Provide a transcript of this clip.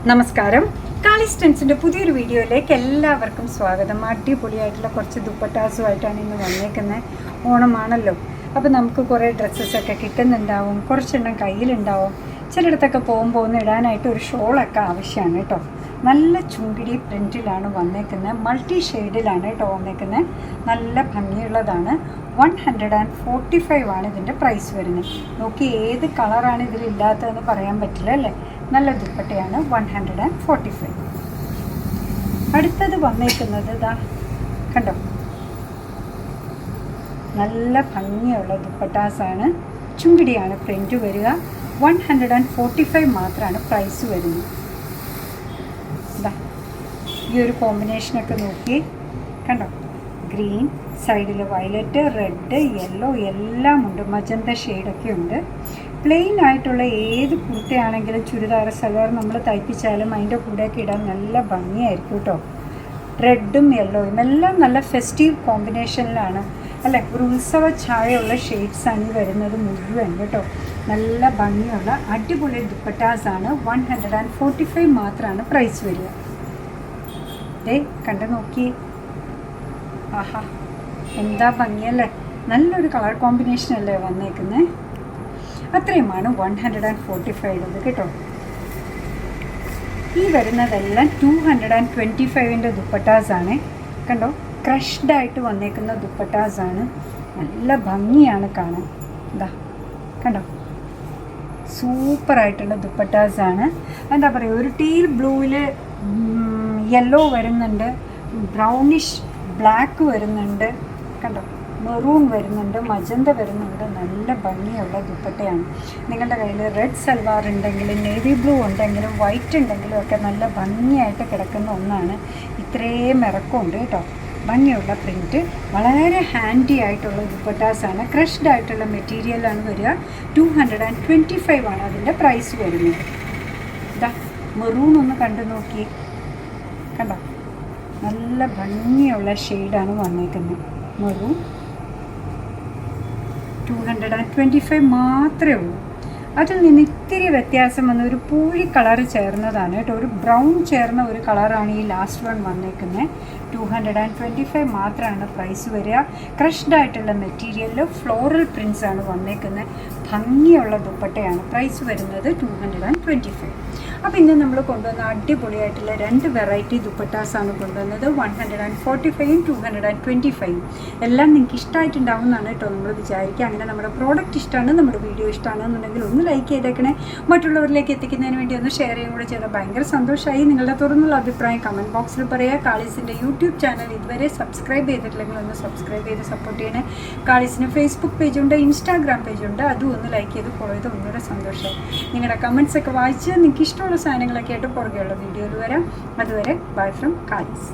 നമസ്കാരം. കാളിസ്റ്റൻസിൻ്റെ പുതിയൊരു വീഡിയോയിലേക്ക് എല്ലാവർക്കും സ്വാഗതം. അടിപൊളിയായിട്ടുള്ള കുറച്ച് ദുപ്പട്ടാസുമായിട്ടാണ് ഇന്ന് വന്നേക്കുന്നത്. ഓണമാണല്ലോ, അപ്പോൾ നമുക്ക് കുറേ ഡ്രസ്സസൊക്കെ കിട്ടുന്നുണ്ടാവും, കുറച്ചെണ്ണം കയ്യിലുണ്ടാവും. ചിലയിടത്തൊക്കെ പോകുമ്പോൾ ഒന്ന് ഇടാനായിട്ട് ഒരു ഷോളൊക്കെ ആവശ്യമാണ് കേട്ടോ. നല്ല ചുങ്കിടി പ്രിൻറ്റിലാണ് വന്നേക്കുന്നത്, മൾട്ടി ഷെയ്ഡിലാണ് കേട്ടോ വന്നേക്കുന്നത്. നല്ല ഭംഗിയുള്ളതാണ്. 145 ആണ് ഇതിൻ്റെ പ്രൈസ് വരുന്നത്. നോക്കി ഏത് കളറാണ് ഇതിലില്ലാത്തതെന്ന് പറയാൻ പറ്റില്ല അല്ലേ. നല്ല ദുപ്പട്ടയാണ്. 145. അടുത്തത് വന്നേക്കുന്നത് ഇതാ കണ്ടോ, നല്ല ഭംഗിയുള്ള ദുപ്പട്ടാസാണ്. ചുങ്കിടിയാണ് പ്രിൻറ്റ് വരിക. 145 മാത്രമാണ് പ്രൈസ് വരുന്നത്. ഇതാ ഈ ഒരു കോമ്പിനേഷനൊക്കെ നോക്കി കണ്ടോ, ഗ്രീൻ, സൈഡിൽ വയലറ്റ്, റെഡ്, യെല്ലോ എല്ലാം ഉണ്ട്. മജന്ത ഷെയ്ഡൊക്കെ ഉണ്ട്. പ്ലെയിൻ ആയിട്ടുള്ള ഏത് കുർത്തയാണെങ്കിലും ചുരിദാർ സൽവാർ നമ്മൾ തയ്പ്പിച്ചാലും അതിൻ്റെ കൂടെയൊക്കെ ഇടാൻ നല്ല ഭംഗിയായിരിക്കും കേട്ടോ. റെഡും യെല്ലോയും എല്ലാം നല്ല ഫെസ്റ്റീവ് കോമ്പിനേഷനിലാണ് അല്ലേ. ഒരു ഉത്സവ ഛായയുള്ള ഷെയ്ഡ്സാണ് ഈ വരുന്നത് മുഴുവൻ കേട്ടോ. നല്ല ഭംഗിയുള്ള അടിപൊളി ദുപ്പട്ടാസാണ്. 145 മാത്രമാണ് പ്രൈസ് വരിക. ദേ കണ്ടു നോക്കി, ആഹാ എന്താ ഭംഗിയല്ലേ. നല്ലൊരു കളർ കോമ്പിനേഷൻ അല്ലേ വന്നേക്കുന്നത്. അത്രയുമാണ് 145 കേട്ടോ. ഈ വരുന്നതെല്ലാം 225 ദുപ്പട്ടാസാണ് കണ്ടോ. ക്രഷ്ഡായിട്ട് വന്നേക്കുന്ന ദുപ്പട്ടാസാണ്. നല്ല ഭംഗിയാണ് കാണാൻ. ഇതാ കണ്ടോ, സൂപ്പറായിട്ടുള്ള ദുപ്പട്ടാസാണ്. എന്താ പറയുക, ഒരു ടീൽ ബ്ലൂവിൽ യെല്ലോ വരുന്നുണ്ട്, ബ്രൗണിഷ് ബ്ലാക്ക് വരുന്നുണ്ട് കണ്ടോ, മെറൂൺ വരുന്നുണ്ട്, മജന്ത വരുന്നുണ്ട്. നല്ല ഭംഗിയുള്ള ദുപ്പട്ടയാണ്. നിങ്ങളുടെ കയ്യിൽ റെഡ് സൽവാർ ഉണ്ടെങ്കിലും നേവി ബ്ലൂ ഉണ്ടെങ്കിലും വൈറ്റ് ഉണ്ടെങ്കിലും ഒക്കെ നല്ല ഭംഗിയായിട്ട് കിടക്കുന്ന ഒന്നാണ്. ഇത്രയും ഇറക്കമുണ്ട് കേട്ടോ. ഭംഗിയുള്ള പ്രിൻറ്റ്, വളരെ ഹാൻഡി ആയിട്ടുള്ള ദുപ്പട്ടാസാണ്. ക്രഷ്ഡ് ആയിട്ടുള്ള മെറ്റീരിയലാണ് വരിക. 225 ആണ് അതിൻ്റെ പ്രൈസ് വരുന്നത്. ഇതാ മെറൂൺ ഒന്ന് കണ്ടു നോക്കി കണ്ടോ, നല്ല ഭംഗിയുള്ള ഷെയ്ഡാണ് വന്നേക്കുന്നത്. മെറൂൺ 225 മാത്രമേ ഉള്ളൂ. അതിൽ നിന്ന് ഇത്തിരി വ്യത്യാസം വന്ന ഒരു പൂഴി കളർ ചേർന്നതാണ് കേട്ടോ. ഒരു ബ്രൗൺ ചേർന്ന ഒരു കളറാണ് ഈ ലാസ്റ്റ് വൺ വന്നേക്കുന്നത്. 225 മാത്രമാണ് പ്രൈസ് വരിക. ക്രഷ്ഡ് ആയിട്ടുള്ള മെറ്റീരിയലിൽ ഫ്ലോറൽ പ്രിൻസ് ആണ് വന്നേക്കുന്നത്. ഭംഗിയുള്ള ദുപ്പട്ടയാണ്. പ്രൈസ് വരുന്നത് 225. അപ്പോൾ ഇന്ന് നമ്മൾ കൊണ്ടുവന്ന അടിപൊളിയായിട്ടുള്ള 2 വെറൈറ്റി ദുപ്പട്ടാസാണ് കൊണ്ടുവന്നത്. 145 225 എല്ലാം നിങ്ങൾക്ക് ഇഷ്ടമായിട്ടുണ്ടാവും എന്നാണ് കേട്ടോ നമ്മൾ വിചാരിക്കുക. അങ്ങനെ നമ്മുടെ പ്രോഡക്റ്റ് ഇഷ്ടമാണ്, നമ്മുടെ വീഡിയോ ഇഷ്ടമാണെന്നുണ്ടെങ്കിൽ ഒന്ന് ലൈക്ക് ചെയ്തേക്കണേ. മറ്റുള്ളവരിലേക്ക് എത്തിക്കുന്നതിന് വേണ്ടി ഒന്ന് ഷെയർ ചെയ്യും കൂടെ ചെയ്താൽ ഭയങ്കര സന്തോഷമായി. നിങ്ങളുടെ തുറന്നുള്ള അഭിപ്രായം കമൻറ്റ് ബോക്സിൽ പറയുക. കാളീസിൻ്റെ യൂട്യൂബ് ചാനൽ ഇതുവരെ സബ്സ്ക്രൈബ് ചെയ്തിട്ടില്ലെങ്കിൽ ഒന്ന് സബ്സ്ക്രൈബ് ചെയ്ത് സപ്പോർട്ട് ചെയ്യണേ. കാളീസിന് ഫേസ്ബുക്ക് പേജുണ്ട്, ഇൻസ്റ്റാഗ്രാം പേജുണ്ട്. അതും ഒന്ന് ലൈക്ക് ചെയ്ത് ഫോളോ ചെയ്ത് ഒന്നുകൂടെ സന്തോഷമായി. നിങ്ങളുടെ കമൻറ്റ്സൊക്കെ വായിച്ച് നിങ്ങൾക്ക് ഇഷ്ടമുള്ള സാധനങ്ങളൊക്കെ ആയിട്ട് പുറകെയുള്ള വീഡിയോയിൽ വരാം. അതുവരെ ബൈ ഫ്രം കാളീസ്.